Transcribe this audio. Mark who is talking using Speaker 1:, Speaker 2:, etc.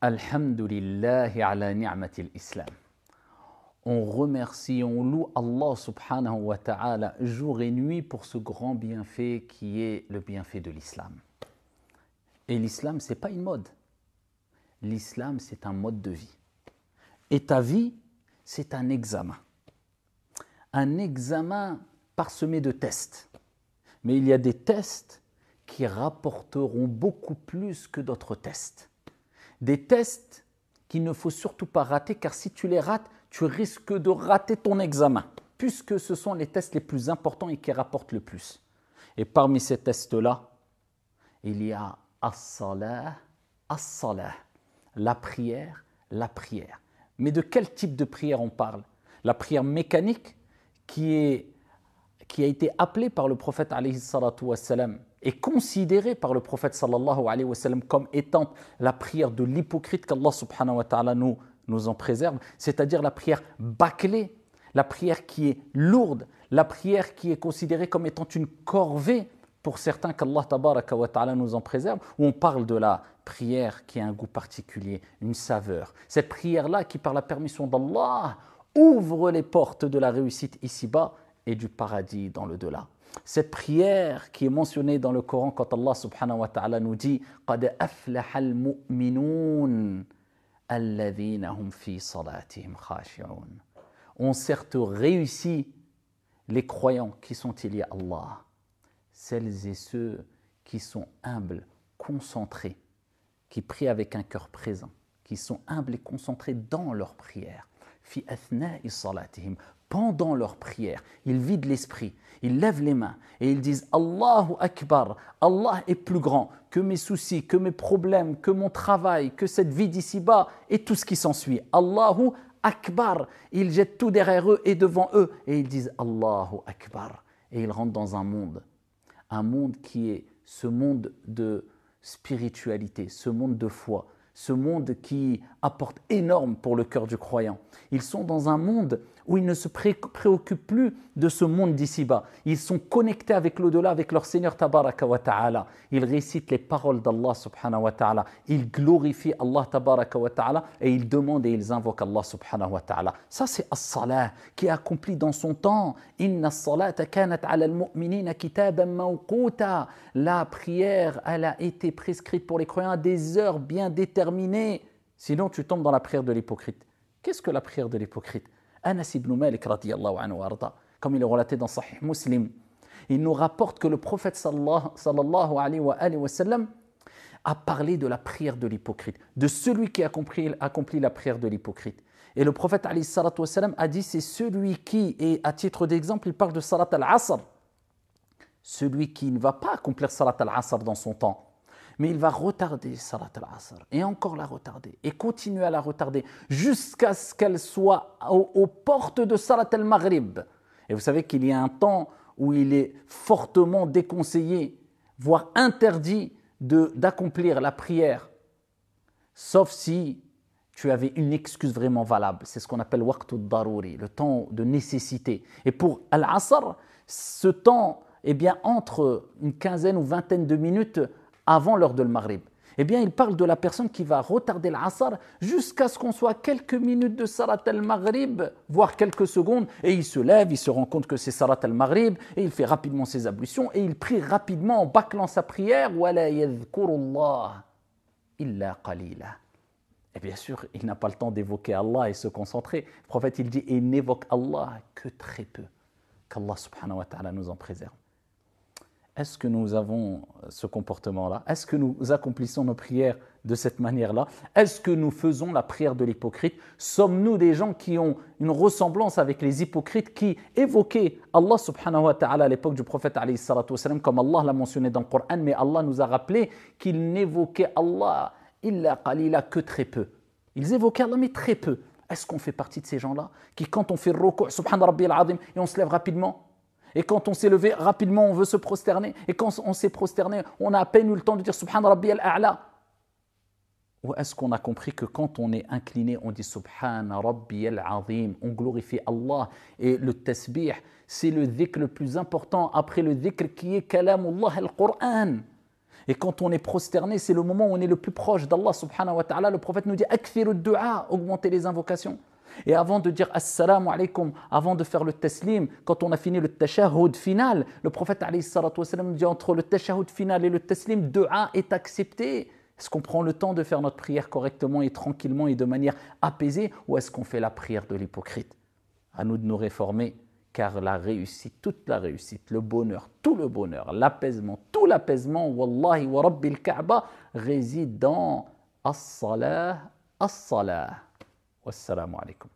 Speaker 1: Alhamdulillahi ala ni'matil islam. On remercie, on loue Allah subhanahu wa ta'ala jour et nuit pour ce grand bienfait qui est le bienfait de l'islam. Et l'islam, ce n'est pas une mode. L'islam, c'est un mode de vie. Et ta vie, c'est un examen. Un examen parsemé de tests. Mais il y a des tests qui rapporteront beaucoup plus que d'autres tests. Des tests qu'il ne faut surtout pas rater, car si tu les rates, tu risques de rater ton examen, puisque ce sont les tests les plus importants et qui rapportent le plus. Et parmi ces tests-là, il y a as-salah, la prière, la prière. Mais de quel type de prière on parle? La prière mécanique qui a été appelée par le prophète alayhi salatu wassalam et considérée par le prophète sallallahu alayhi wa sallam comme étant la prière de l'hypocrite qu'Allah subhanahu wa ta'ala nous en préserve, c'est-à-dire la prière bâclée, la prière qui est lourde, la prière qui est considérée comme étant une corvée pour certains qu'Allah tabaraka wa ta'ala nous en préserve, où on parle de la prière qui a un goût particulier, une saveur. Cette prière-là qui, par la permission d'Allah, ouvre les portes de la réussite ici-bas et du paradis dans le delà. Cette prière qui est mentionnée dans le Coran quand Allah subhanahu wa ta'ala nous dit « Qad aflaha al-mu'minun alladhina hum fi salatihim khashi'un » ont certes réussi les croyants qui sont liés à Allah, celles et ceux qui sont humbles, concentrés, qui prient avec un cœur présent, qui sont humbles et concentrés dans leur prière. Fi athna'i salatihim, pendant leur prière, ils vident l'esprit, ils lèvent les mains et ils disent Allahu Akbar, Allah est plus grand que mes soucis, que mes problèmes, que mon travail, que cette vie d'ici-bas et tout ce qui s'ensuit. Allahu Akbar, ils jettent tout derrière eux et devant eux et ils disent Allahu Akbar. Et ils rentrent dans un monde qui est ce monde de spiritualité, ce monde de foi, ce monde qui apporte énorme pour le cœur du croyant. Ils sont dans un monde où ils ne se préoccupent plus de ce monde d'ici-bas. Ils sont connectés avec l'au-delà, avec leur Seigneur tabaraka wa ta'ala. Ils récitent les paroles d'Allah subhanahu wa ta'ala. Ils glorifient Allah tabaraka wa ta'ala et ils demandent et ils invoquent Allah subhanahu wa ta'ala. Ça c'est as-salah qui est accompli dans son temps. Inna as-salata kanat ala al-mu'minina kitaban mawquta. La prière, elle a été prescrite pour les croyants à des heures bien déterminées. Sinon tu tombes dans la prière de l'hypocrite. Qu'est-ce que la prière de l'hypocrite? Anas ibn Malik radiyallahu anhu arda, comme il est relaté dans Sahih Muslim, il nous rapporte que le prophète sallallahu alayhi wa sallam a parlé de la prière de l'hypocrite, de celui qui accomplit la prière de l'hypocrite. Et le prophète alayhi salatu wa sallam a dit c'est celui qui, et à titre d'exemple, il parle de salat al-asr, celui qui ne va pas accomplir salat al-asr dans son temps, mais il va retarder salat al-asr et encore la retarder et continuer à la retarder jusqu'à ce qu'elle soit aux portes de salat al-maghrib. Et vous savez qu'il y a un temps où il est fortement déconseillé, voire interdit d'accomplir la prière, sauf si tu avais une excuse vraiment valable. C'est ce qu'on appelle waqtu daruri, le temps de nécessité. Et pour al-asr, ce temps est bien entre une quinzaine ou vingtaine de minutes avant l'heure de l'Maghrib. Eh bien, il parle de la personne qui va retarder l'Asr jusqu'à ce qu'on soit quelques minutes de Salat al-Maghrib, voire quelques secondes, et il se lève, il se rend compte que c'est Salat al-Maghrib, et il fait rapidement ses ablutions, et il prie rapidement en bâclant sa prière « Wala yadhkurullah illa qalila » Et bien sûr, il n'a pas le temps d'évoquer Allah et se concentrer. Le prophète, il dit « Et il n'évoque Allah que très peu ». Qu'Allah subhanahu wa ta'ala nous en préserve. Est-ce que nous avons ce comportement-là? Est-ce que nous accomplissons nos prières de cette manière-là? Est-ce que nous faisons la prière de l'hypocrite? Sommes-nous des gens qui ont une ressemblance avec les hypocrites qui évoquaient Allah subhanahu wa ta'ala à l'époque du prophète alayhi salatu wassalam, comme Allah l'a mentionné dans le Coran, mais Allah nous a rappelé qu'ils n'évoquaient Allah illa qalila que très peu. Ils évoquaient Allah mais très peu. Est-ce qu'on fait partie de ces gens-là qui, quand on fait le ruku' subhana rabbi al-azim et on se lève rapidement, et quand on s'est levé rapidement, on veut se prosterner. Et quand on s'est prosterné, on a à peine eu le temps de dire Subhan Rabbi al-A'la. Ou est-ce qu'on a compris que quand on est incliné, on dit Subhan Rabbi al-Azim, on glorifie Allah. Et le tasbih, c'est le dhikr le plus important après le dhikr qui est Kalamullah al-Qur'an. Et quand on est prosterné, c'est le moment où on est le plus proche d'Allah subhanahu wa ta'ala. Le prophète nous dit akfiru du'a, augmenter les invocations. Et avant de dire assalamu alaikum, avant de faire le taslim, quand on a fini le tashahhud final, le prophète alayhi salatu wa sallam nous dit entre le tashahhud final et le taslim, du'a est accepté. Est-ce qu'on prend le temps de faire notre prière correctement et tranquillement et de manière apaisée, ou est-ce qu'on fait la prière de l'hypocrite? À nous de nous réformer, car la réussite, toute la réussite, le bonheur, tout le bonheur, l'apaisement, tout l'apaisement, wallahi wa rabbil Kaaba, réside dans as-salah, as-salah. Wassalamu alaikum.